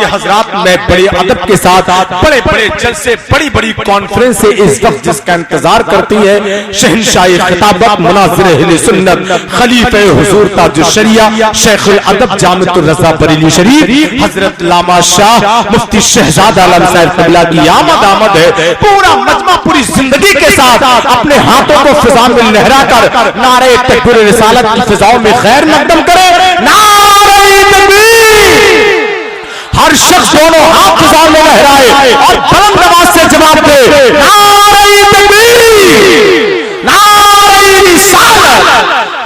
یہ حضرات میں بڑے ادب کے ساتھ بڑے بڑے جلسے بڑی بڑی کانفرنس سے اس وقت جس کا انتظار کرتی ہے شہنشاہ خطابت مناظر اہل سنت خلیفہ حضور تاج الشریعہ شیخ الادب جامع الرضا بریلی شریف حضرت علامہ شاہ مفتی شہزاد عالم صاحب قبلہ کی آمد ہے. پورا مجمع پوری زندگی کے ساتھ اپنے ہاتھوں کو فضا میں لہرا کر نعرہ تکبیر رسالت کی فضاؤں میں خیر مقدم کرے. نعرہ تکبیر. ہر شخص دونوں ہاتھ فضاؤں میں لہرائے اور بلند آواز سے جواب دے نعرہ تکبیر نعرہ رسالت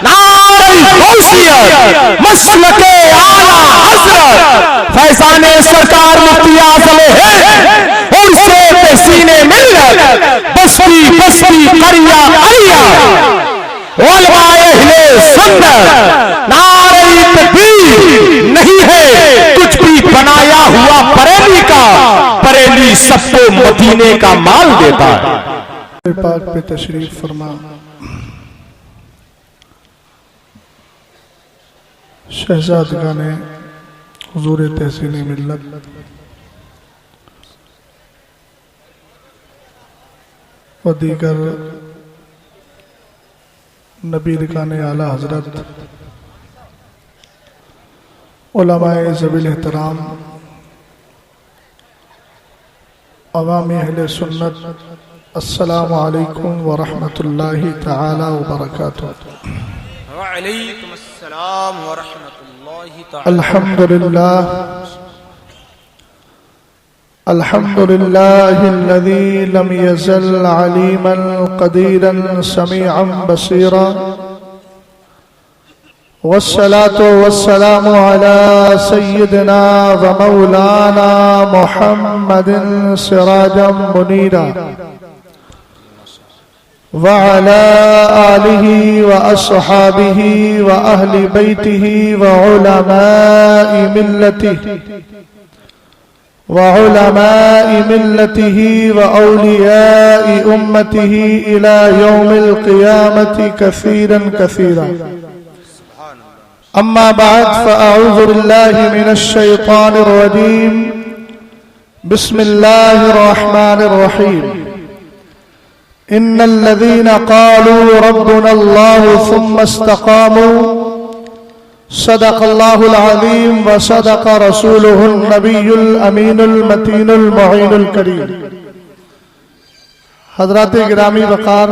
نعرہ غوثیت مسلک اعلیٰ حضرت فیضان سرکار مفتی اعظم ہے اور سے تحسین ملت بستی بستی قریہ قریہ علماء اہل سنت نعرہ تکبیر نہیں ہے کچھ بھی بنایا ہوا بریلی کا بریلی سب کو مدینے کا مال دیتا ہے. پاک پہ تشریف فرما شہزادگان حضور تحسین ملت و دیگر نبی رکان اعلی حضرت علماء ذوی الاحترام عوام اہل سنت السلام علیکم ورحمۃ اللہ تعالی وبرکاتہ. وعلیکم السلام ورحمۃ اللہ تعالی. الحمد لله الذي لم يزل عليما قديرا سميعا بصيرا والصلاة والسلام على سيدنا ومولانا محمد سراجا منيرا وعلى آله وأصحابه وأهل بيته وعلماء ملته وأولياء أمته إلى يوم القيامة كثيرا كثيرا. أما بعد فأعوذ بالله من الشيطان الرجيم. بسم الله الرحمن الرحيم. إن الذين قالوا ربنا الله ثم استقاموا صدق اللہ العظیم وصدق رسولہ النبی الامین المتین المعین الکریم. حضرات گرامی وقار،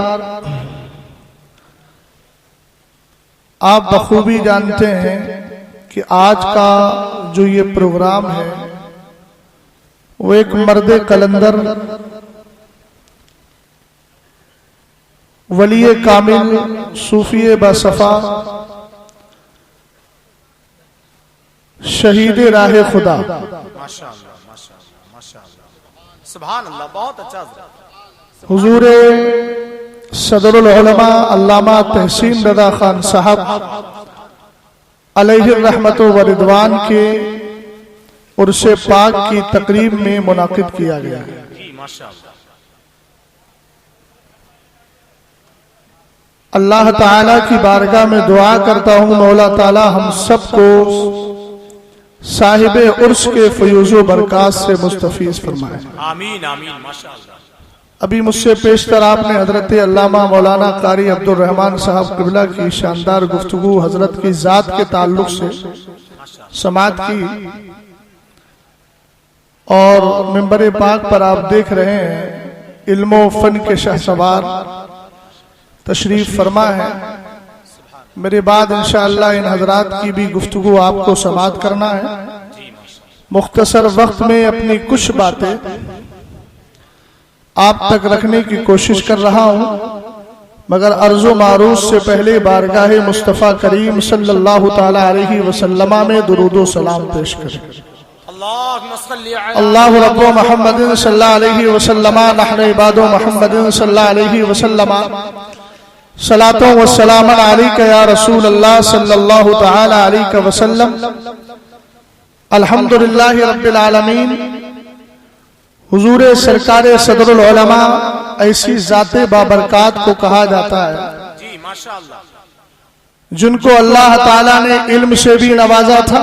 آپ بخوبی جانتے ہیں کہ آج کا جو یہ پروگرام ہے وہ ایک مرد قلندر ولی کامل صوفی باصفا شہید راہ خدا سبحان اللہ. بہت اچھا حضور صدر العلماء علامہ تحسین رضا خان صاحب علیہ الرحمت و رضوان کے عرس پاک کی تقریب میں منعقد کیا گیا. اللہ تعالیٰ کی بارگاہ میں دعا کرتا ہوں مولا تعالیٰ ہم سب کو صاحب عرس کے فیوز و برکات سے مستفیض فرمائے. آمین آمین. ماشاءاللہ. ابھی مجھ سے پیشتر آپ نے حضرت علامہ مولانا قاری عبد الرحمن صاحب قبلہ کی شاندار گفتگو حضرت کی ذات کے تعلق سے سماعت کی، اور منبر پاک پر آپ دیکھ رہے ہیں علم و فن کے شہسوار تشریف فرما ہے. میرے بعد انشاءاللہ ان حضرات کی بھی گفتگو آپ کو سماعت کرنا ہے. مختصر وقت میں اپنی کچھ باتیں آپ تک رکھنے کی کوشش کر رہا ہوں، مگر عرض و معروض سے پہلے بارگاہ مصطفیٰ کریم صلی اللہ تعالی علیہ وسلم میں درود و سلام پیش کریں. اللہ رب محمد صلی اللہ علیہ وسلم نحن عباد محمد صلی اللہ علیہ وسلم صلاۃ و سلام علیک یا رسول اللہ صلی اللہ تعالی علیہ وسلم. الحمدللہ رب العالمین. حضور سرکار صدر العلماء ایسی ذات بابرکات کو کہا جاتا ہے جن کو اللہ تعالیٰ نے علم سے بھی نوازا تھا،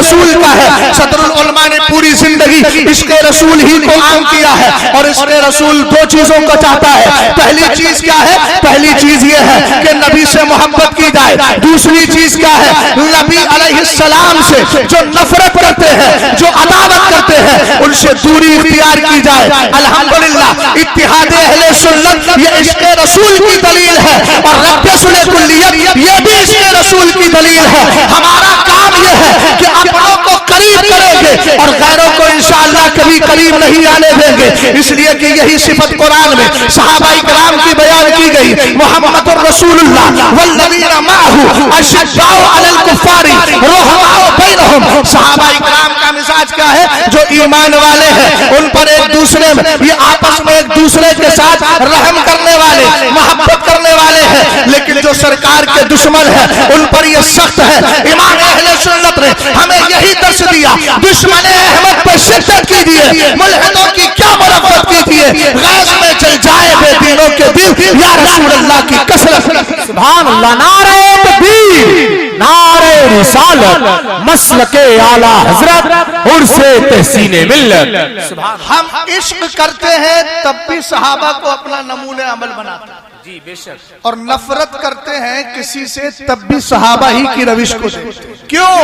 رسول کا ہے۔ صدر العلماء نے پوری زندگی عشق رسول ہی کو عام کیا ہے، اور عشق رسول دو چیزوں کو چاہتا ہے۔ پہلی چیز کیا ہے؟ پہلی چیز یہ ہے کہ نبی سے محبت کی جائے۔ دوسری چیز کیا ہے؟ نبی علیہ السلام سے جو نفرت کرتے ہیں، جو عداوت کرتے ہیں، ان سے دوری اختیار کی جائے۔ الحمدللہ اتحاد اہل سنت یہ عشق رسول کی دلیل ہے، اور رب صلح کلیت یہ بھی عشق رسول کی دلیل ہے۔ ہمارا کام یہ ہے کہ اپنوں کو قریب کریں گے اور غیروں کو انشاءاللہ کبھی قریب نہیں آنے دیں گے، اس لیے کہ یہی صفت قرآن میں صحابہ کرام کی بیان کی گئی۔ محمد الرسول اللہ والذین معہ اشداء علی الکفار رحماء بینہم۔ صحابہ کرام کا مزاج کیا ہے؟ جو ایمان والے ہیں ان پر ایک دوسرے میں یہ آپس میں ایک دوسرے کے ساتھ رحم کرنے والے، محبت کرنے والے ہیں، لیکن جو سرکار کے دشمن ہیں ان پر یہ سخت ہے۔ امام اہل سنت نے ہمیں یہی درس دیا، دشمن احمد پر شدت کیجیے، ملحدوں کی کیا مرفت کیجیے، غیظ میں جل جائے بے دینوں کے دل، یا رسول اللہ کی کثرت۔ سبحان اللہ، نعرہ تکبیر، نعرہ رسالت، مسلک اعلی حضرت، عرس تحسین ملت۔ ہم عشق کرتے ہیں تب بھی صحابہ کو اپنا نمونہ عمل بناتے ہیں، جی بے شک، اور نفرت کرتے ہیں کسی سے تب بھی صحابہ ہی کی روش کو دیکھتے ہیں۔ کیوں؟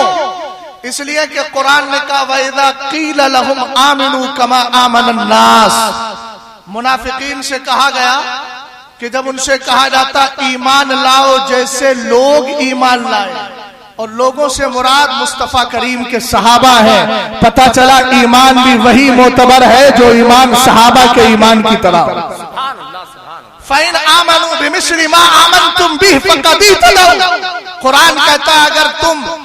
اس لیے کہ قرآن نے کہا وَإِذَا قِيلَ لَهُمْ آمِنُوا كَمَا آمَنَ النَّاسِ۔ منافقین سے کہا گیا کہ جب ان سے کہا جاتا ایمان لاؤ جیسے لوگ ایمان لائے، اور لوگوں سے مراد مصطفیٰ کریم کے صحابہ ہیں، پتہ چلا ایمان بھی وہی معتبر ہے جو ایمان صحابہ کے ایمان کی طرح۔ سبحان اللہ سبحان اللہ۔ فَإِنْ آمَنُوا بِمِثْلِ مَا آمَنْتُمْ بِهِ فَقَدْ اهْتَدَوْا۔ قرآن کہتا ہے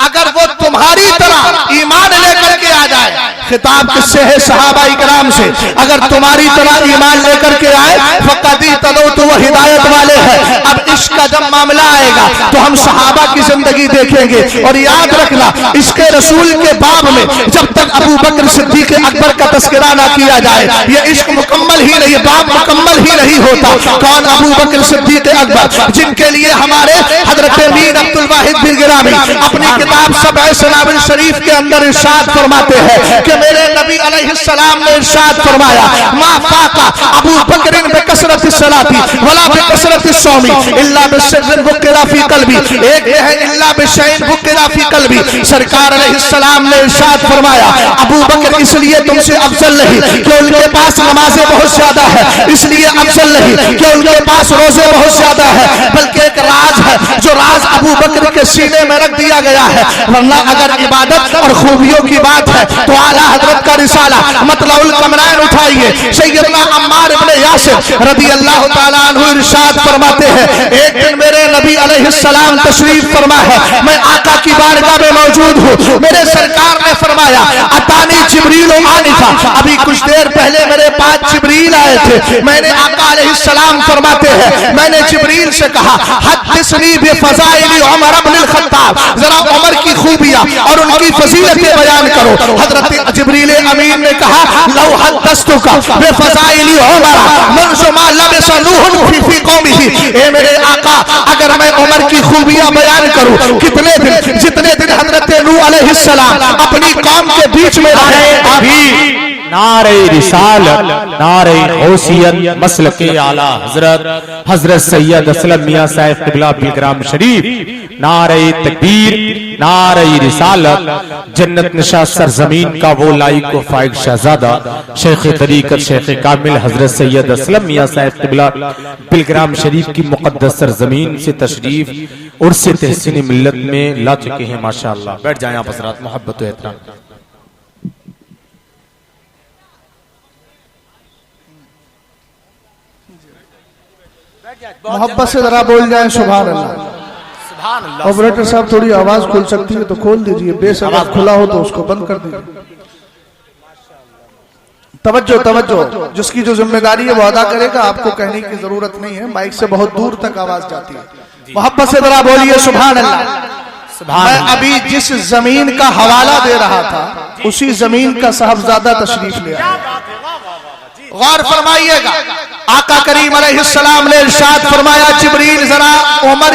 اگر وہ تمہاری طرح ایمان لے کر کے آ جائے، خطاب کس سے ہے؟ صحابہ کرام سے۔ اگر تمہاری طرح ایمان لے کر کے آئے فقط تلو تو وہ ہدایت والے ہیں۔ اب عشق کا جب معاملہ آئے گا تو ہم صحابہ کی زندگی دیکھیں گے، اور یاد رکھنا عشق رسول کے باب میں جب تک ابو بکر صدیق اکبر کا تذکرہ نہ کیا جائے یہ عشق مکمل ہی نہیں، باب مکمل ہی نہیں ہوتا۔ کون؟ ابو بکر صدیق اکبر، جن کے لیے ہمارے حضرت میر عبد الواحد بن گرامی اپنی کتاب سبع سنابل شریف کے اندر ارشاد فرماتے ہیں کہ میرے نبی علیہ السلام نے ارشاد فرمایا ما فاقا ابو بکر بکثرت الصلاۃ ولا بکثرت الصوم الا بسر وقرا فی قلبی، ایک ہے الا بشیء وقرا فی قلبی۔ سرکار علیہ السلام نے ارشاد فرمایا ابو بکر اس لیے تم سے افضل نہیں کہ ان کے پاس نمازیں بہت زیادہ ہے، اس لیے افضل نہیں کہ ان کے پاس روزے بہت زیادہ ہے، بلکہ ایک راز ہے جو راز ابو بکر کے سینے میں رکھ دیا گیا ہے۔ ورنہ اگر عبادت اور خوبیوں کی بات ہے تو اعلیٰ حضرت کا رسالہ مطلع القمرین اٹھائیے، سیدنا عمار ابن یاسر رضی اللہ تعالیٰ عنہ ارشاد فرماتے ہیں ایک دن میرے نبی علیہ السلام تشریف فرما ہے، میں آقا کی بارگاہ میں موجود ہوں، میرے سرکار نے فرمایا اتانی جبریل آنفا، ابھی کچھ دیر پہلے میرے پاس جبریل آئے تھے۔ میں نے آقا علیہ السلام فرماتے ہیں میں نے جبریل سے کہا حدثنی بفضائل عمر بن الخطاب، ذرا عمر کی خوبیاں اور ان کی فضیلتیں بیان کرو۔ حضرت جبریل امین نے کہا لو حدثتک بفضائل عمر منذ ما لبث نوح فی قومه، اے میرے آقا اگر میں عمر کی خوبیاں بیان کروں کتنے دن، جتنے دن حضرت نوح علیہ السلام اپنی قوم کے بیچ میں رہے، ابھی نعرہ رسالت، نعرہ غوثیت، مسلک اعلی حضرت حضرت سید اسلم میاں صاحب قبلہ بلگرام شریف، نعرہ تکبیر، نعرہ رسالت، جنت نشاں سرزمین کا وہ لائق و فائق شہزادہ شیخ طریقت شیخ کامل حضرت سید اسلم میاں صاحب قبلہ بلگرام شریف کی مقدس سرزمین سے تشریف عرس تحسین ملت میں لا چکے ہیں۔ ماشاءاللہ بیٹھ جائیں آپ حضرات، محبت و احترام۔ محبت سے ذرا بول جائیں سبحان اللہ۔ سبحان اللہ۔ آپریٹر صاحب تھوڑی آواز کھل سکتی ہے تو کھول دیجئے، بیس آواز کھلا ہو تو اس کو بند کر دیجئے۔ توجہ توجہ، جس کی جو ذمہ داری ہے وہ ادا کرے گا، آپ کو کہنے کی ضرورت نہیں ہے، مائک سے بہت دور تک آواز جاتی ہے۔ محبت سے ذرا بولیے سبحان اللہ۔ میں ابھی جس زمین کا حوالہ دے رہا تھا اسی زمین کا صاحبزادہ تشریف لے آیا۔ غور فرمائیے گا، آقا کریم علیہ السلام نے ارشاد فرمایا جبریل ذرا عمر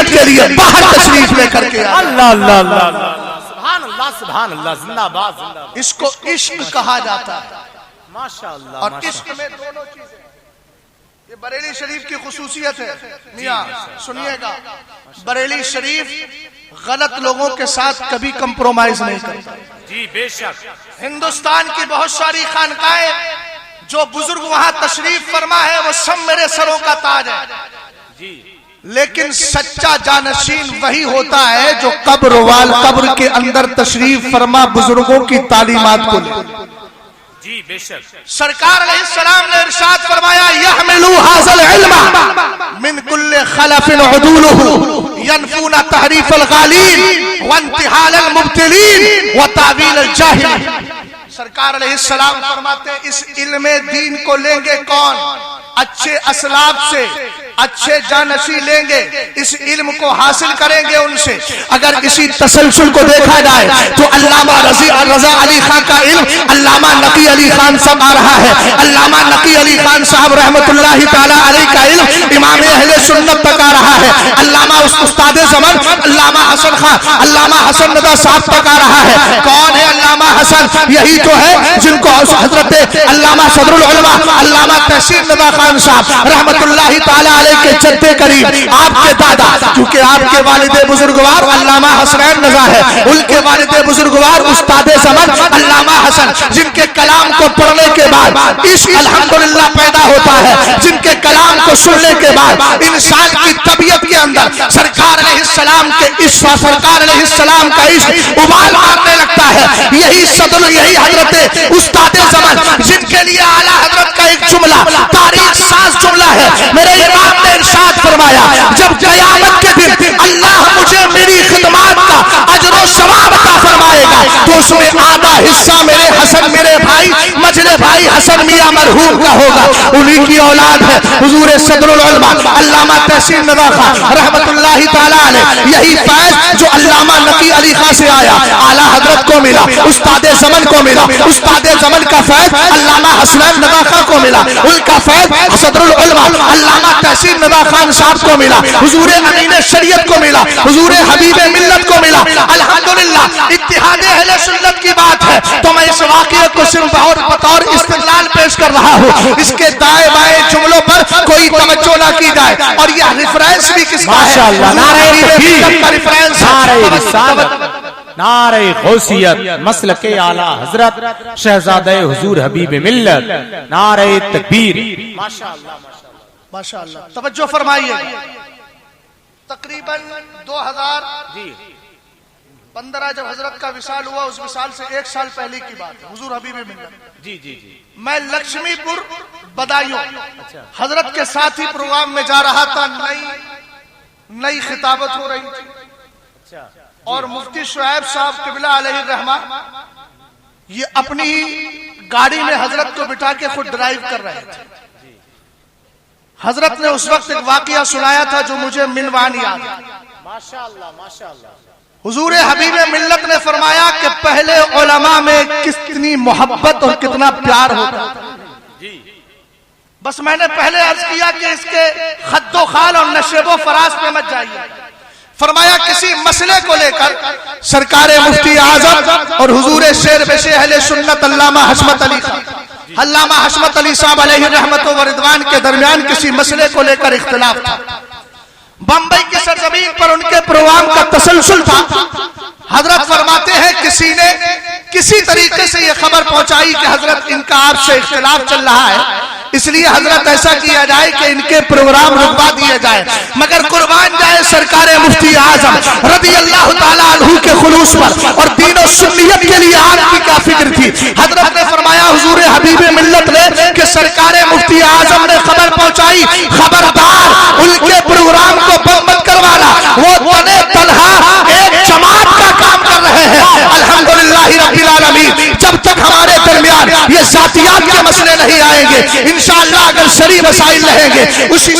منٹ کے لیے باہر تشریف لے کر کے اللہ اللہ اللہ اللہ سبحان اللہ سبحان اللہ زندہ باد زندہ باد اس کو عشق کہا جاتا ہے. ماشاء اللہ اور ماشاء عشق میں دونوں چیزیں, یہ بریلی شریف کی خصوصیت ہے. میاں سنیے گا, بریلی شریف غلط لوگوں کے ساتھ کبھی کمپرومائز نہیں کرتا. جی بے شک ہندوستان کی بہت ساری خانقاہیں جو بزرگ وہاں تشریف فرما ہے وہ سب میرے سروں کا تاج ہے, جی لیکن سچا جانشین وہی ہوتا ہے جو قبر وال قبر کے اندر تشریف فرما بزرگوں کی تعلیمات کو لے. جی بے شک سرکار علیہ السلام نے ارشاد فرمایا يحملوا هذا العلم من كل خلف عدوله ينفون تحریف الغالین وانتحال المبتلین وتعویل الجاہلین. سرکار علیہ السلام فرماتے ہیں اس علم دین کو لیں گے کون؟ اچھے اسلاف سے, اچھے جانشی لیں گے, اس علم کو حاصل کریں گے ان سے. اگر اسی تسلسل کو دیکھا جائے تو علامہ رضا علی خان کا علم علامہ نقی علی خان صاحب آ رہا ہے. علامہ نقی علی خان صاحب رحمت اللہ تعالی علیہ کا علم امام اہل سنت تک آ رہا ہے. علامہ استاد زمن علامہ حسن خان, علامہ حسن ندوہ صاحب تک آ رہا ہے. کون ہے علامہ حسن؟ یہی تو ہے جن کو حضرت علامہ صدر العلماء علامہ تحسین ندوہ خان صاحب رحمت اللہ تعالی علیہ کے جد قریب, آپ کے دادا, کیونکہ آپ کے والد بزرگوار علامہ حسنین رضا ہے, ان کے والد بزرگوار استاد زمن علامہ حسن, جن کے کلام کو پڑھنے کے بعد عشق الحمدللہ پیدا ہوتا ہے, جن کے کلام کو سننے کے بعد انسان کی طبیعت کے اندر سرکار علیہ السلام کے عشق, سرکار علیہ السلام کا عشق ابال مارنے لگتا ہے. یہی صدر, یہی حضرت استاد زمن جن کے لیے اعلیٰ حضرت کا ایک جملہ تاریخ ساز جملہ ہے, میرے امام نے ارشاد فرمایا جب قیامت کے دن اللہ مجھے میری خدمات کا اجر و ثواب عطا فرمائے گا تو اس میں آدھا حصہ میرے حسن, میرے بھائی مجلے بھائی حسن میاں مرحوم کا ہوگا. انہی کی اولاد ہے حضور صدر العلماء علامہ تحسین ندوہ خان رحمت اللہ تعالی علیہ. یہی فیض جو علامہ نقی علی خان سے آیا اعلیٰ حضرت کو ملا, استاد زمن کو ملا, استاد زمن کا فیض علامہ حسنین ندوہ خان کو ملا, ان کا فیض صدر العلماء علامہ تحسین ندوہ خان صاحب کو ملا, حضور امین شریعت کو ملا, حضور حبیب ملت کو ملا. الحمدللہ اتحاد اہل سنت کی بات ہے تو میں اس واقعے کو صرف بطور استدلال پیش کر رہا ہوں. اس کے دائیں بائیں جملوں پر کوئی توجہ نہ کی جائے. اور یہ ریفرنس بھی کس کا ہے؟ ماشاءاللہ, نعرہ تکبیر, کا ریفرنس نعرہ رسالت, نعرہ غوثیت, مسلک اعلی حضرت شہزادہ حضور حبیب ملت, نعرہ تکبیر. ماشاء اللہ ماشاء اللہ. توجہ فرمائیے, تقریباً 2015 جب حضرت کا وصال ہوا, اس وصال سے 1 سال پہلے کی بات ہے, حضور حبیب ملت. جی جی جی میں لکشمی پور بدایوں حضرت کے ساتھ ہی پروگرام میں جا رہا تھا. نئی خطابت ہو رہی تھی اور مفتی شعیب صاحب قبلہ علیہ الرحمہ یہ اپنی ہی گاڑی میں حضرت کو بٹھا کے خود ڈرائیو کر رہے تھے. حضرت نے اس وقت ایک واقعہ سنایا تھا جو مجھے منوان یاد ہے. ماشاء اللہ ماشاء اللہ. حضور حبیب ملت نے فرمایا کہ پہلے علماء میں کتنی محبت اور کتنا پیار ہوتا تھا. بس میں نے پہلے عرض کیا کہ اس کے خد و خال اور نشیب و فراز پہ مت جائیے. فرمایا کسی مسئلے کو لے کر سرکار مفتی اعظم اور حضور شیر بش اہل سنت علامہ حشمت علی خان, علامہ حشمت علی صاحب علیہ رحمت و رضوان کے درمیان کسی مسئلے کو لے کر اختلاف تھا. بمبئی کی سرزمین پر ان کے پروگرام کا تسلسل تھا. حضرت فرماتے ہیں کسی نے کسی طریقے سے یہ خبر پہنچائی کہ حضرت ان کا آپ سے اختلاف چل رہا ہے, اس لیے حضرت ایسا کیا جائے کہ ان کے پروگرام رکوا دیے جائے. مگر قربان جائے سرکار مفتی اعظم رضی اللہ تعالیٰ عنہ کے خلوص پر اور دین و سنیت کے لیے آپ کی کیا فکر تھی. حضرت نے فرمایا حضور حبیب ملت نے کہ سرکار مفتی اعظم نے خبر پہنچائی, خبردار ان کے پروگرام کو بند مت کروانا, وہ تنے تنہا ایک جماعت کا کام کر رہے ہیں. الحمدللہ رب العالمین, جب تک ہمارے درمیان یہ ذاتیات کے مسئلے نہیں آئیں گے انشاءاللہ اگر شرعی مسائل رہیں گے اسی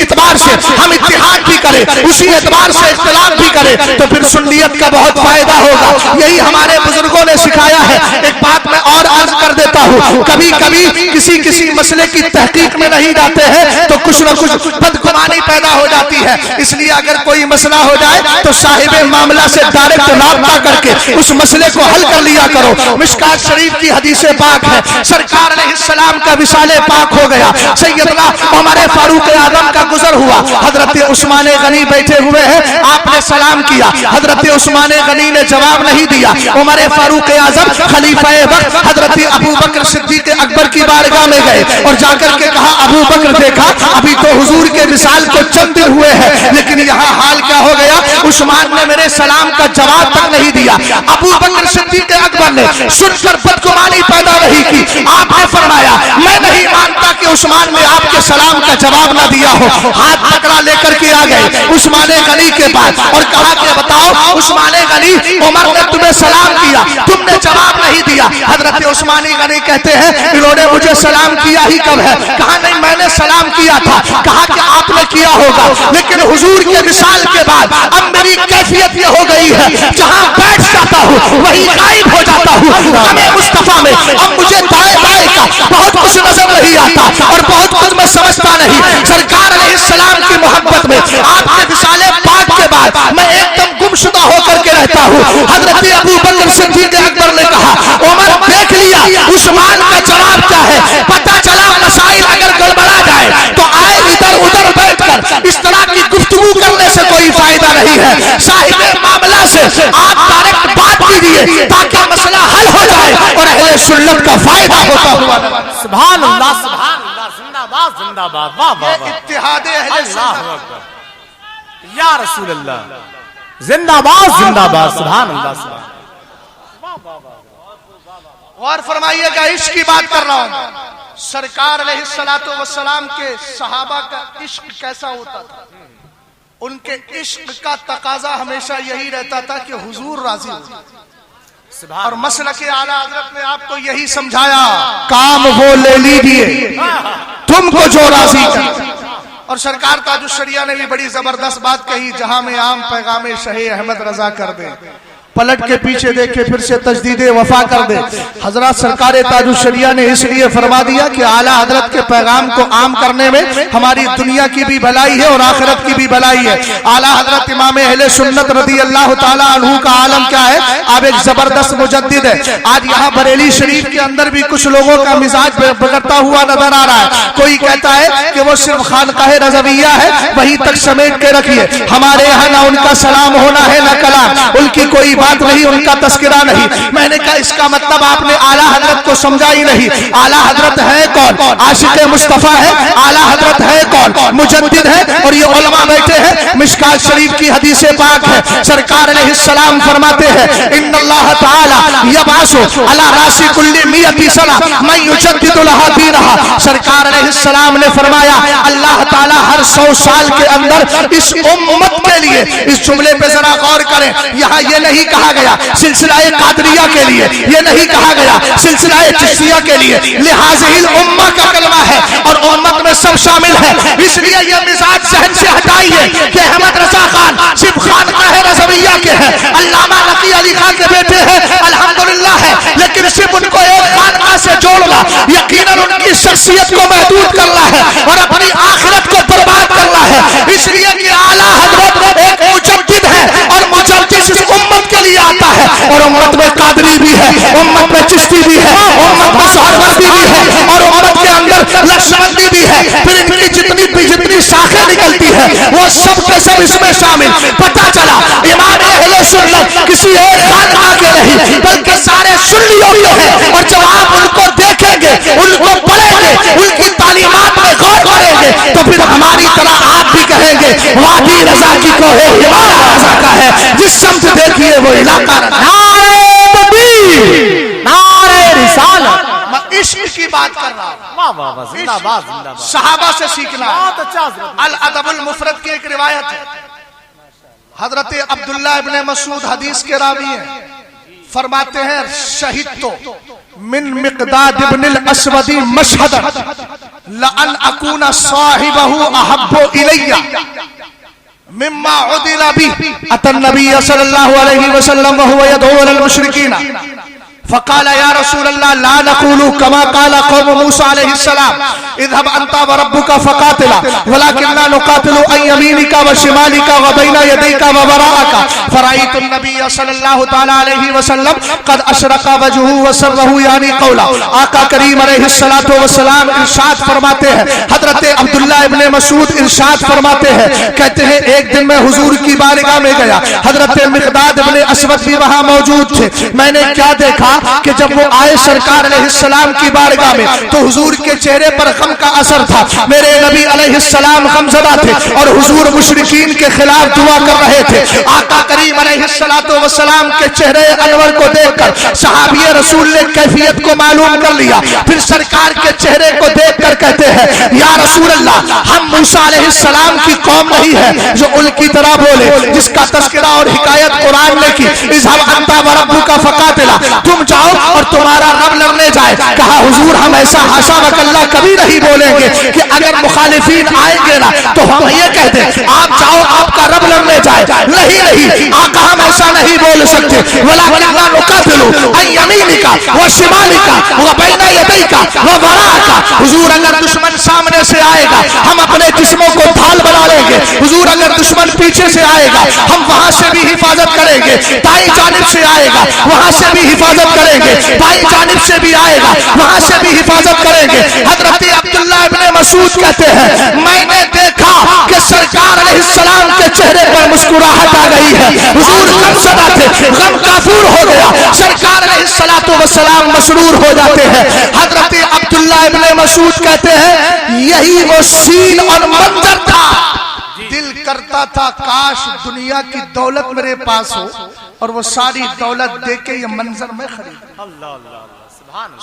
اعتبار سے ہم اتحاد بھی کریں, اسی اعتبار سے اختلاف بھی کریں تو پھر سنیت کا بہت فائدہ ہوگا. یہی ہمارے بزرگوں نے سکھایا ہے. ایک بات میں اور عرض کر دیتا ہوں, کبھی کبھی کسی مسئلے کی تحقیق میں نہیں جاتے ہیں تو کچھ نہ کچھ بدگمانی پیدا ہو جاتی ہے. اس لیے اگر کوئی مسئلہ ہو جائے تو صاحب معاملہ سے ڈائریکٹ رابطہ کر کے اس مسئلے کو حل کر لیا کرو. مشکات شریف کی حدیث پاک ہے, سرکار علیہ السلام کا وصال پاک ہو گیا, سیدنا عمر فاروق اعظم کا گزر ہوا, حضرت عثمان غنی بیٹھے ہوئے ہیں, آپ نے سلام کیا, حضرت عثمان غنی نے جواب نہیں دیا. عمر فاروق اعظم خلیفہ وقت حضرت ابو بکر صدیق اکبر کی بارگاہ میں گئے اور جا کر کے کہا, ابو بکر دیکھا ابھی تو حضور کے وصال کو چند دن ہوئے ہیں لیکن یہاں حال کیا ہو گیا, عثمان نے میرے سلام کا جواب تک نہیں دیا. ابو بکر صدیق اکبر نے سن کر بدگمانی پیدا نہیں کی. آپ نے فرمایا میں نہیں مانتا کہ عثمان نے آپ کے سلام کا جواب نہ دیا ہو. ہاتھ پکڑا لے کر کے آ گئے عثمان غنی کے پاس اور کہا کہ بتاؤ عثمان غنی, عمر نے تمہیں سلام کیا, تم نے جواب نہیں دیا. حضرت عثمان غنی کہتے ہیں انہوں نے مجھے سلام کیا ہی کب ہے؟ کہا نہیں میں نے سلام کیا تھا. کہا کہ آپ نے کیا ہوگا لیکن حضور کے وصال کے بعد اب میری کیفیت یہ ہو گئی ہے جہاں بیٹھ جاتا ہوں وہی غائب ہو جاتا ہوں. ہمیں مصطفیٰ میں اب مجھے دائیں بائیں کا بہت کچھ نظر نہیں آتا اور بہت کچھ میں سمجھتا نہیں. سرکار علیہ السلام کی محبت میں آپ کے وصال پاک کے بعد میں ایک دم گمشدہ ہو کر کے رہتا ہوں. حضرت ابو بکر صدیق اکبر نے کہا عمر دیکھ لیا عثمان کا جواب کیا ہے, پتہ چلا مسائل اگر گڑبڑا جائے تو آئے ادھر ادھر بیٹھ کر اس طرح کی گفتگو کرنے سے کوئی فائدہ نہیں ہے. صاحب معاملہ سے آپ ڈائریکٹ بات کیجیے تاکہ مسئلہ حل ہو جائے اور اہل سنت کا فائدہ ہوتا ہوا. سبحان اللہ سبحان اللہ, زندہ باد زندہ باد, واہ واہ واہ, اتحاد اہل سنت, یا رسول اللہ, زندہ باد زندہ باد, سبحان اللہ سبحان. غور فرمائیے گا عشق کی بات کر رہا ہوں. سرکار علیہ السلام کے صحابہ کا عشق کیسا ہوتا تھا؟ ان کے عشق کا تقاضا ہمیشہ یہی رہتا تھا کہ حضور راضی ہو. اور مسلک اعلیٰ حضرت نے آپ کو یہی سمجھایا, کام وہ لے لیجیے تم کو جو راضی کر. اور سرکار تاج الشریعہ نے بھی بڑی زبردست بات کہی, جہاں میں عام پیغام شہ احمد رضا کر دے, پلٹ کے پیچھے دیکھے پھر سے تجدید وفا کر دے. حضرات سرکار تاج الشریعہ نے اس لیے فرما دیا کہ اعلیٰ حضرت کے پیغام کو عام کرنے میں ہماری دنیا کی بھی بھلائی ہے اور آخرت کی بھی بھلائی ہے. اعلیٰ حضرت امام اہل سنت رضی اللہ تعالیٰ عنہ کا عالم کیا ہے, آپ ایک زبردست مجدد ہے. آج یہاں بریلی شریف کے اندر بھی کچھ لوگوں کا مزاج بگڑتا ہوا نظر آ رہا ہے. کوئی کہتا ہے کہ وہ صرف خانقاہ رضویہ ہے, وہیں تک سمیٹ کے رکھیے. ہمارے یہاں نہ ان کا سلام ہونا ہے نہ کلام, ان کی کوئی بات نہیں, ان کا تذکرہ نہیں. میں نے کہا اس کا مطلب آپ نے اعلیٰ حضرت کو سمجھا ہی نہیں. اعلیٰ حضرت ہے کون؟ عاشق مصطفیٰ ہے. اعلیٰ حضرت ہے کون؟ مجدد ہے. اور یہ علماء بیٹھے ہیں, مشکات شریف کی حدیث پاک ہے, سرکار علیہ السلام فرماتے ہیں ان اللہ تعالی یبعث علی راس کل 100 سنہ من یجدد لها دینها. سرکار علیہ السلام نے فرمایا اللہ تعالی ہر 100 سال کے اندر اس امت کے لیے, اس جملے پہ ذرا غور کریں, یہاں یہ نہیں کہا گیا سلسلہ قادریہ کے لیے, یہ نہیں کہا گیا سلسلہ چشتیہ کے لیے, لہذا الامہ کا کلمہ ہے اور امت میں سب شامل ہے. اس لیے یہ مزاج ذہن سے ہٹائیے کہ احمد رضا خان صرف خانقاہ رضویہ کے ہیں, علامہ نقی علی خان کے بیٹے ہیں الحمدللہ ہے, لیکن صرف ان کو ایک خانقاہ سے جوڑنا یقیناً ان کی شخصیت کو محدود کرنا ہے اور اپنی آخرت کو برباد کرنا ہے. اس لیے کہ اعلیٰ حضرت ایک مجدد ہے اور مجدد اس امت کے لیے آتا ہے, اور امت میں قادری بھی ہے, امت میں چشتی بھی ہے, امت میں سہروردی بھی ہے, اور امت کے اندر لقشبندی بھی ہے. پھر ان کی جتنی شاخیں نکلتی ہے وہ سب کے سب اس میں شامل. پتہ چلا امام اہل سنت کسی ایک خانقاہ کے نہیں بلکہ سارے سنیوں کے ہیں, اور جب آپ ان کو دیکھیں گے, ان کو پڑھیں گے, ان کی تعلیمات میں غور کریں گے تو پھر ہماری طرح آپ بھی کہیں گے وادی رضا کی کوہ ہمارا رضا کا ہے, جس سمت دیکھیے وہ علاقہ. نعرہ تکبیر, نعرہ رسالت. عشق کی بات کر رہا ہوں, واہ واہ واہ, زندہ باد زندہ باد, صحابہ سے سیکھنا. بہت اچھا حضرت. الادب المفرد کی ایک روایت ہے, حضرت عبداللہ ابن مسعود حدیث کے راوی ہیں, فرماتے ہیں شہدت من مقداد ابن الاسود مشہدا لأن اکون صاحبہ احب الی مما عدل بی. اتى النبی صلی اللہ علیہ وسلم وهو يدعو على المشرکین فقال يا رسول الله لا نقول كما قال قوم موسى عليه السلام اذهب انت وربك فقاتلا ولكننا نقاتل عن يمينك وشمالك وبين يديك ووراءك فرأيت النبي صلى الله تعالى عليه وسلم قد اشرق وجهه وسره يعني قولا. آقا کریم علیہ الصلوۃ والسلام ارشاد فرماتے ہیں, حضرت عبداللہ ابن مسعود ارشاد فرماتے ہیں, کہتے ہیں ایک دن میں حضور کی بارگاہ میں گیا, حضرت مقداد ابن اسود بھی وہاں موجود تھے. میں نے کیا دیکھا کہ جب وہ آئے سرکار علیہ السلام کی بارگاہ میں تو حضور کے چہرے پر غم کا اثر تھا. میرے نبی علیہ السلام غمزدہ تھے اور حضور مشرکین کے خلاف دعا کر رہے تھے. آقا کریم علیہ السلام کے چہرے انور کو دیکھ کر صحابی رسول نے کیفیت کو معلوم کر لیا. پھر سرکار کے چہرے کو دیکھ کر کہتے ہیں یا رسول اللہ, ہم موسیٰ علیہ السلام کی قوم نہیں ہے جو ان کی طرح بولے, جس کا تذکرہ اور حکایت قرآن نے کی. اذهب انت وربک فقاتلا, تم جاؤ اور تمہارا رب لڑنے جائے. کہا حضور ہم ایسا حاشا وکلا کبھی نہیں بولیں گے کہ اگر مخالفین آئیں گے نا تو ہم یہ کہہ دیں آپ جاؤ آپ کا رب لڑنے جائے. نہیں آقا ہم ایسا نہیں بول سکتے. ولکننا نقاتل عن یمینک وشمالک وبین یدیک ووراءک. حضور اگر دشمن سامنے سے آئے گا ہم اپنے جسموں کو ڈھال بنا لیں گے. حضور اگر دشمن پیچھے سے آئے گا ہم وہاں سے بھی حفاظت کریں گے. دائیں جانب سے آئے گا وہاں سے بھی حفاظت کریں گے. بائیں جانب سے بھی آئے گا وہاں سے بھی حفاظت کریں گے. حضرت عبداللہ ابن مسعود کہتے ہیں میں نے دیکھا کہ سرکار علیہ السلام کے چہرے پر مسکراہٹ آ گئی ہے. حضور غمزدہ تھے, غم کافور ہو گیا. سرکار علیہ السلام مسرور ہو جاتے ہیں. حضرت عبداللہ ابن مسعود کہتے ہیں یہی وہ سین اور منظر تھا. دل کرتا تھا کاش دنیا کی دولت میرے پاس ہو اور وہ ساری دولت دے کے یہ منظر میں خرید. اللہ اللہ سبحان اللہ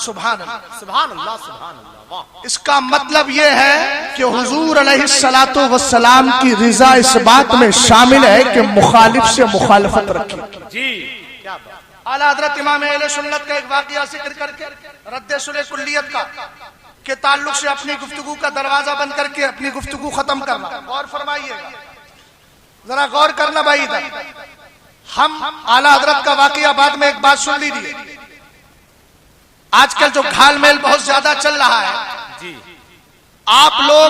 سبحان اللہ سبحان اللہ. اس کا مطلب یہ ہے کہ حضور علیہ السلام کی رضا اس بات میں شامل ہے کہ مخالف سے مخالفت رکھے. جی کیا بات. اعلیٰ حضرت امام اہل سنت کا ایک واقعہ ذکر کر کے رد صلح کلیت کا کے تعلق سے اپنی گفتگو کا دروازہ بند کر کے اپنی گفتگو ختم کرنا. غور فرمائیے گا, ذرا غور کرنا بھائی. ادھر ہم اعلیٰ حضرت کا واقعہ بعد میں ایک بات سن لیجیے. آج کل جو گھال میل بہت زیادہ چل رہا ہے, آپ لوگ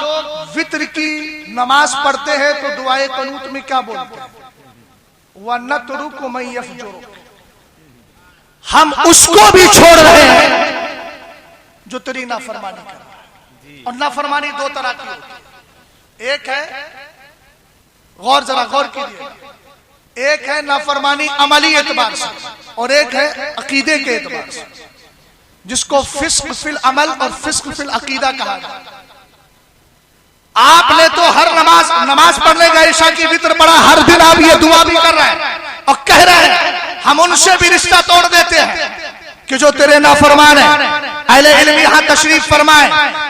وتر کی نماز پڑھتے ہیں تو دعائے قنوت میں کیا بولتے ہیں؟ وَنَتْرُكُ مَن يَفْجُرُكَ. ہم اس کو بھی چھوڑ رہے ہیں جو تیری نافرمانی کر رہا ہے. اور نافرمانی دو طرح کی ہوتی ہے. ایک ہے, غور کیجیے, ایک ہے نافرمانی عملی اعتبار سے اور ایک ہے عقیدے کے اعتبار سے, جس کو فسق فی العمل اور فسق فی العقیدہ کہا جاتا ہے. آپ نے تو ہر نماز پڑھنے کا عشاء کی وتر پڑھا, ہر دن آپ یہ دعا بھی کر رہے ہیں اور کہہ رہے ہیں ہم ان سے بھی رشتہ توڑ دیتے ہیں کہ جو تیرے نافرمان ہیں. اہل علم یہاں تشریف فرمائیں,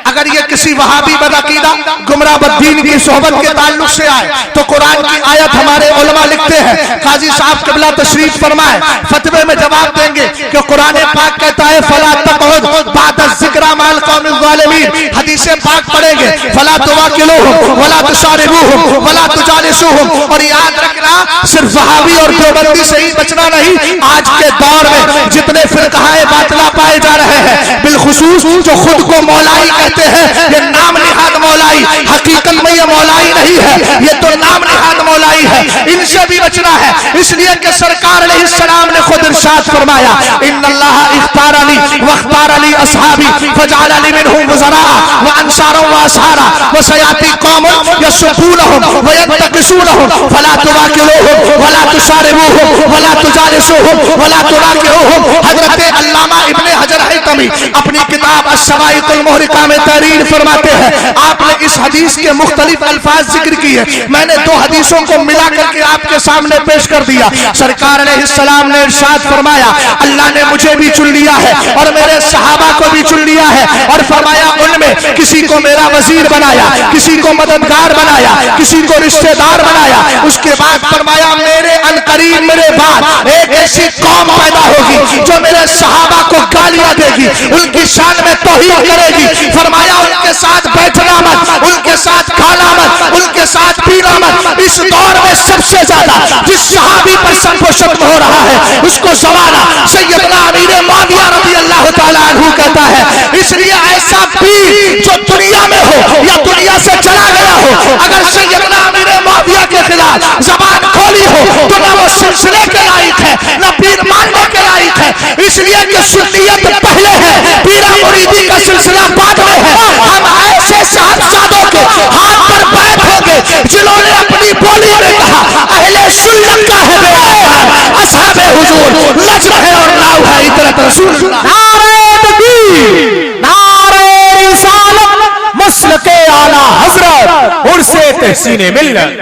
اگر یہ کسی وہابی بدعقیدہ گمراہ بددین کی صحبت کے تعلق سے آئے تو قرآن کی آیت ہمارے علماء لکھتے ہیں, قاضی صاحب قبلہ تشریف فرمائیں, فتوے میں جواب دیں گے کہ قرآن پاک کہتا ہے فلا تقعد بعد الذکر مع القوم الظالمین. حدیث پاک پڑھیں گے فلا تواکلوہم ولا تشاربوہم ولا تجالسوہم. اور یاد رکھنا صرف وہابی اور دیوبندی سے ہی بچنا نہیں, آج کے دور میں جتنے فرقہائے باطلہ پائے جا رہے ہیں بالخصوص جو خود کو مولائی کہتے ہیں, یہ نام نہاد مولائی, حقیقت میں یہ مولائی نہیں ہے, یہ تو نام نہاد مولائی ہے. ان سے بھی بچنا ہے, اس لیے کہ سرکار علیہ السلام نے خود ارشاد فرمایا ان اللہ اختارنی واختار لی اصحابی فجعلنی منہم وزراء وانصارا واصحارا وسیاتی قوم یسبونہم وینتقصونہم فلا تواکلوہم ولا تشاربوہم ولا تجالسوہم ولا تراکعوہم. حضرت علامہ ابن حجر حیتمی اپنی کتاب الشوائق المحرقہ میں تحریر فرماتے ہیں, آپ نے اس حدیث کے مختلف الفاظ ذکر کیے. میں نے دو حدیثوں کو ملا کر کے آپ کے سامنے پیش کر دیا. سرکار علیہ السلام نے ارشاد فرمایا اللہ نے مجھے بھی چن لیا ہے اور میرے صحابہ کو بھی چن لیا ہے, اور فرمایا ان میں کسی کو میرا وزیر بنایا, کسی کو مددگار بنایا, کسی کو رشتہ دار بنایا. اس کے بعد فرمایا میرے انقریب میرے بعد ایک ایسی قوم پیدا ہوگی جو میرے صحابہ کو گالیاں دے گی, ان کی شان میں توہین کرے گی. فرمایا ان کے ساتھ بیٹھنا مت, ان کے ساتھ کھانا مت, ان کے ساتھ پینا مت. اس دور میں سب سے زیادہ زیادہ جس صحابی پر سب و شتم ہو رہا ہے اس کو زمانہ سیدنا امیر معاویہ رضی اللہ تعالیٰ عنہ کہتا ہے. اس لیے ایسا پیر جو دنیا میں ہو یا دنیا سے چلا گیا ہو اگر سیدنا امیر معاویہ کے خلاف زبان کھولی ہو تو نہ وہ سلسلے کے لائق ہے نہ پیر ماننے کے لائق ہے. اس لیے کہ سنیت پہلے ہے, پیرا مریدی کا سلسلہ بعد میں ہے. ہم ایسے صاحبزادوں کے ہاتھ پر بیعت ہوں گے جنہوں نے اپنی بولی میں کہا اہل سنت کا ہے بیعت, اصحاب حضور نجم ہے اور ناؤ ہے اطرت رسول اللہ. نعرہ تکبیر, نعرہ رسالت, مسلک اعلی حضرت, عرس تحسین ملت.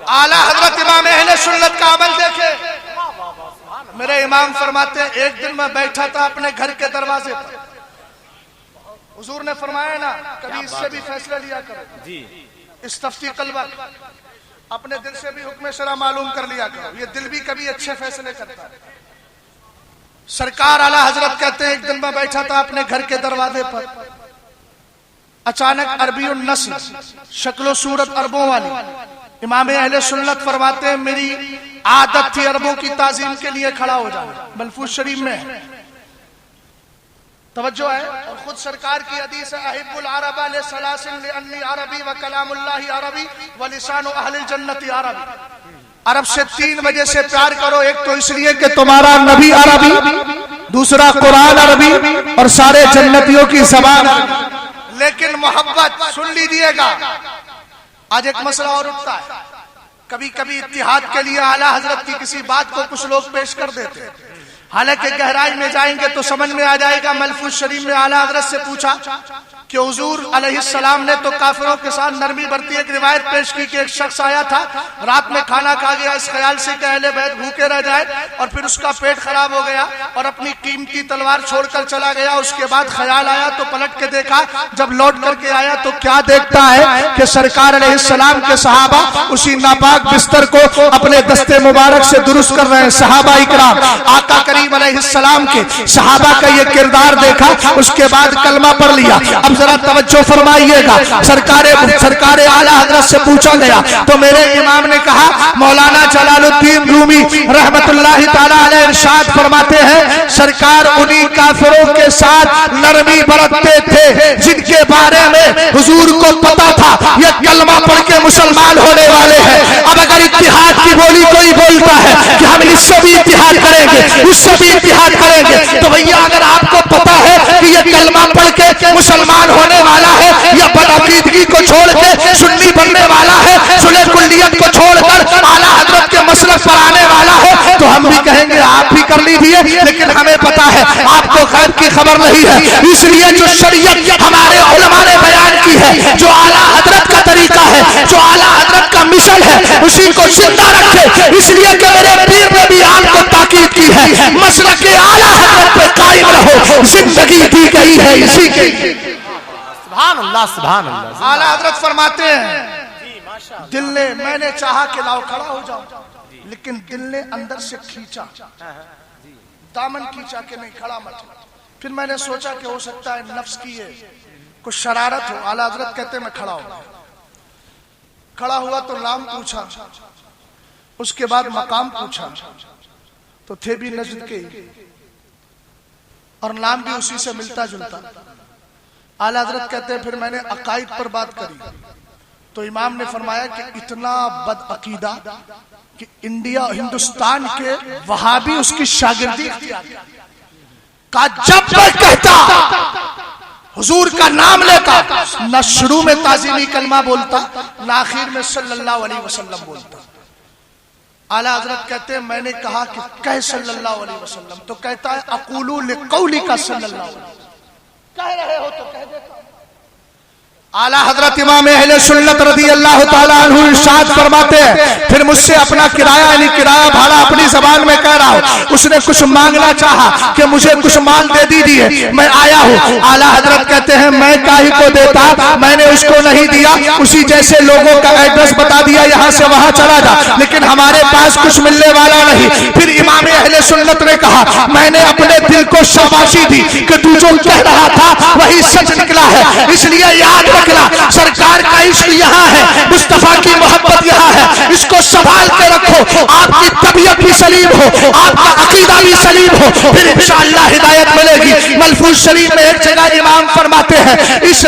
اعلی حضرت امام اہل سنت کا عمل دیکھے. میرے امام فرماتے ہیں ایک دن میں بیٹھا تھا اپنے گھر کے دروازے پر, حضور نے فرمایا نا کبھی اس سے بھی فیصلہ لیا کرو, استفتی قلبک, اپنے دل سے بھی حکم شرع معلوم کر لیا کرو, یہ دل بھی کبھی اچھے فیصلے کرتا ہے. سرکار اعلی حضرت کہتے ہیں ایک دن میں بیٹھا تھا اپنے گھر کے دروازے پر, اچانک عربی النسل, شکل و صورت عربوں والی, امام اہل سنت فرماتے ہیں میری عادت تھی عربوں کی تعظیم کے لیے کھڑا ہو جاؤں, ملفوظ شریف میں ہے, توجہ ہے. اور خود سرکار کی حدیث ہے احب العرب لثلاث لانی عربی وکلام اللہ عربی ولسان اہل الجنت عربی. عرب سے 3 وجہ سے پیار کرو, ایک تو اس لیے کہ تمہارا نبی عربی, دوسرا قرآن عربی اور سارے جنتیوں کی زبان عربی. لیکن محبت سن لیجیے گا, آج ایک مسئلہ اور اٹھتا ہے, کبھی کبھی اتحاد کے لیے اعلیٰ حضرت کی کسی بات کو کچھ لوگ پیش کر دیتے ہیں, حالانکہ گہرائی میں جائیں گے تو سمجھ میں آ جائے گا. ملفوظ شریف میں اعلیٰ حضرت سے پوچھا کہ حضور علیہ السلام نے تو کافروں کے ساتھ نرمی برتی, ایک روایت پیش کی کہ ایک شخص آیا تھا رات میں کھانا کھا گیا اس خیال سے کہ اہل بیت بھوکے رہ جائے, اور پھر اس کا پیٹ خراب ہو گیا اور اپنی قیمتی تلوار چھوڑ کر چلا گیا. اس کے بعد خیال آیا تو پلٹ کے دیکھا, جب لوٹ کر کے آیا تو کیا دیکھتا ہے کہ سرکار علیہ السلام کے صحابہ اسی ناپاک بستر کو اپنے دستے مبارک سے درست کر رہے ہیں. صحابہ اکرام آقا کریم علیہ السلام کے صحابہ کا یہ کردار دیکھا, اس کے بعد کلمہ پڑھ لیا. اب ذرا توجہ فرمائیے گا, سرکار اعلیٰ حضرت سے پوچھا گیا تو میرے امام نے کہا, مولانا جلال الدین رومی رحمت اللہ تعالی علیہ ارشاد فرماتے ہیں سرکار انہی کافروں کے ساتھ نرمی برتتے تھے جن کے بارے میں حضور کو پتا تھا یہ کلمہ پڑھ کے مسلمان ہونے والے ہیں. اب اگر اتحاد کی بولی کوئی بولتا ہے کہ ہم اس سے بھی اتحاد کریں گے اس سے بھی اتحاد کریں گے, تو بھیا اگر آپ کو پتا ہے کہ یہ کلمہ پڑھ کے مسلمان ہونے والا ہے یا بدعقیدگی کو چھوڑ کے سنی بننے والا ہے, صلح کلیت کو چھوڑ کر اعلیٰ حضرت کے مسلک پر آنے والا ہے, تو ہم بھی کہیں گے آپ بھی کر لیجیے. لیکن ہمیں پتا ہے آپ کو غیب کی خبر نہیں ہے, اس لیے جو شریعت ہمارے علماء نے بیان کی ہے, جو اعلیٰ حضرت کا طریقہ ہے, جو اعلیٰ حضرت کا مشن ہے, اسی کو زندہ رکھے. اس لیے کہ میرے پیر نے بھی آپ کو تاکید کی ہے مسلک اعلیٰ حضرت پہ قائم رہو, زندگی دی گئی ہے اسی کے. سبحان اللہ, سبحان اللہ. اعلیٰ حضرت فرماتے ہیں دل نے, میں نے چاہا کہ لاؤ کھڑا ہو جاؤ, لیکن دل نے اندر سے کھینچا, دامن کھینچا کہ نہیں کھڑا مت. پھر میں نے سوچا کہ ہو سکتا ہے نفس کی ہے کچھ شرارت ہو. اعلیٰ حضرت کہتے میں کھڑا ہوں. کھڑا ہوا تو نام پوچھا, اس کے بعد مقام پوچھا تو تھے بھی نجد کے اور نام بھی اسی سے ملتا جلتا. اعلیٰ حضرت کہتے ہیں پھر میں نے عقائد پر بات کری تو امام نے فرمایا کہ اتنا بد عقیدہ کہ انڈیا ہندوستان کے وہابی اس کی شاگردی کا جب میں کہتا حضور کا نام لیتا نہ شروع میں تعظیمی کلمہ بولتا نہ آخر میں صلی اللہ علیہ وسلم بولتا. اعلیٰ حضرت کہتے ہیں میں نے کہا کہ کہہ صلی اللہ علیہ وسلم, تو کہتا ہے اقولو لقولی کا صلی اللہ علیہ وسلم, کہہ رہے ہو تو کہہ دیتا. اعلیٰ حضرت امام اہل سنت رضی اللہ تعالیٰ عنہ ارشاد فرماتے ہیں پھر مجھ سے اپنا کرایہ یعنی کرایہ بھاڑا اپنی زبان میں کہہ رہا ہوں. اس نے کچھ مانگنا چاہا کہ مجھے کچھ مال دے دیجیے, میں آیا ہوں. اعلیٰ حضرت کہتے ہیں میں کاہی کو دیتا, میں نے اس کو نہیں دیا, اسی جیسے لوگوں کا ایڈریس بتا دیا یہاں سے وہاں چلا جا, لیکن ہمارے پاس کچھ ملنے والا نہیں. پھر امام اہل سنت نے کہا میں نے اپنے دل کو شاباشی دی کہ تو جو کہہ رہا تھا وہی سچ نکلا ہے, اس لیے یاد رکھنا سرکار کا عشق یہاں ہے, مصطفیٰ کی محبت یہاں ہے, ہو, آپ کی طبیعت بھی سلیم ہو, آپ کا عقیدہ بھی سلیم ہو, پھر انشاءاللہ ہدایت ملے گی. ملفوظ شریف میں ایک جگہ امام فرماتے ہیں اس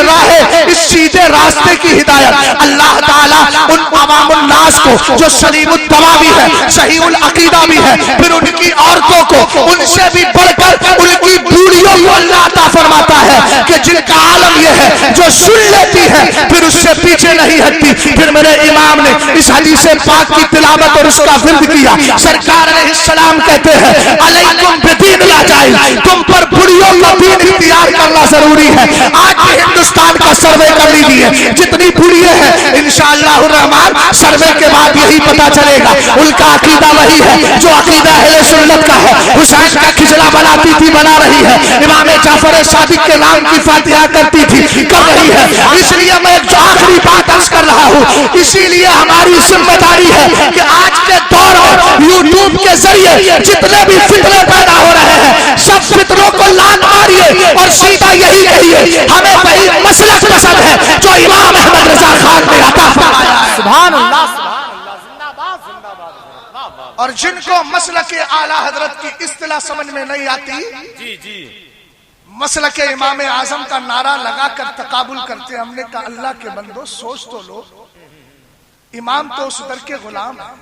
سیدھے راستے کی ہدایت اللہ تعالیٰ ان عوام الناس کو جو سلیم الدوا بھی ہے, صحیح العقیدہ بھی ہے, پھر ان کی عورتوں کو ان سے بھی بڑھ کر ان کی بوڑھیوں کو اللہ عطا فرماتا ہے کہ جن کا عالم یہ ہے جو سن لیتی ہے پھر اس سے پیچھے نہیں ہٹتی. پھر میرے امام نے اس حدیث پاک کی تلاوت اور اس کا ورد کیا. سرکار علیہ السلام کہتے ہیں علیکم بدین العجائز, تم پر بڑھیوں کا دین اختیار کرنا ضروری ہے. آج بھی ہندوستان کا سروے کر لیجیے, جتنی بڑھیے ہیں انشاءاللہ الرحمن سروے کے بعد یہی پتا چلے گا ان کا عقیدہ وہی ہے جو عقیدہ اہل سنت کا ہے. حسین کا کھچڑا بناتی تھی, بنا رہی ہے. امام جعفر صادق کے نام کی فاتحہ کرتی تھی, کر رہی ہے. اس لیے میں جو آخری بات عرض کر رہا ہوں, اسی لیے ہماری ذمہ داری ہے کہ آج کے دور میں یوٹیوب کے ذریعے جتنے بھی فتنے پیدا ہو رہے ہیں سب فتنوں کو لات ماریے اور سیدھا یہی کہیے ہمیں وہی مسلک پسند ہے جو امام احمد رضا خان نے عطا فرمایا ہے. سبحان اللہ, سبحان اللہ, زندہ باد, زندہ باد. اور جن کو مسلک اعلی حضرت کی اصطلاح سمجھ میں نہیں آتی, جی جی, مسلک امام اعظم کا نعرہ لگا کر تقابل کرتے. ہم نے کہا اللہ کے بندو سوچ تو لو, امام تو اس در کے غلام ہیں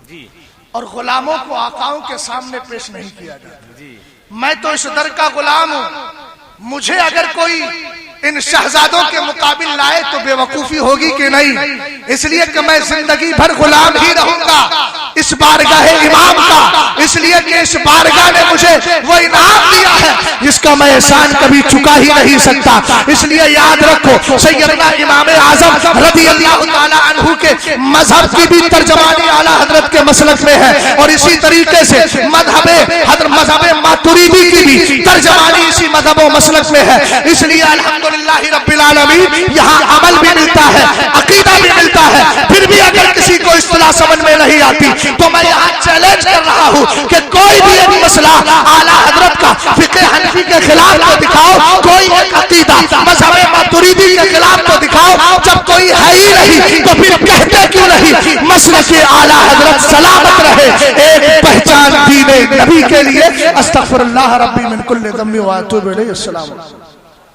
جی اور غلاموں کو آقاؤں کے سامنے پیش نہیں کیا جاتا. جی, میں تو اس در کا غلام ہوں, مجھے اگر کوئی ان شہزادوں کے مقابل لائے تو بے وقوفی ہوگی کہ نہیں. اس لیے کہ میں زندگی بھر غلام ہی رہوں گا اس بارگاہ امام کا, اس لیے کہ اس بارگاہ نے مجھے وہ انعام دیا ہے جس کا میں احسان کبھی چکا ہی نہیں سکتا. اس لیے یاد رکھو سیدنا امام اعظم رضی اللہ تعالی عنہ کے مذہب کی بھی ترجمانی اعلی حضرت کے مسلک میں ہے, اور اسی طریقے سے مذہب ماتریدی کی بھی ترجمانی اسی مذہب و مسلک میں ہے. اس لیے الحمدللہ رب العالمین یہاں عمل بھی ملتا ہے, عقیدہ بھی ملتا ہے. پھر بھی اگر کسی کو اصطلاح سمجھ میں نہیں آتی تو میں یہاں چیلنج کر رہا ہوں کہ کوئی بھی ایک مسئلہ اعلی حضرت کا فقہ حنفی کے خلاف تو دکھاؤ, کوئی ایک عقیدہ مذہب ماتریدی کے خلاف تو دکھاؤ. جب کوئی ہے ہی نہیں تو پھر کہتے کیوں نہیں مسلک اعلی حضرت سلامت رہے, ایک پہچان دین نبی کے لیے. استغفر اللہ ربی من کل ذنب و اتوب الیہ. السلام علیکم.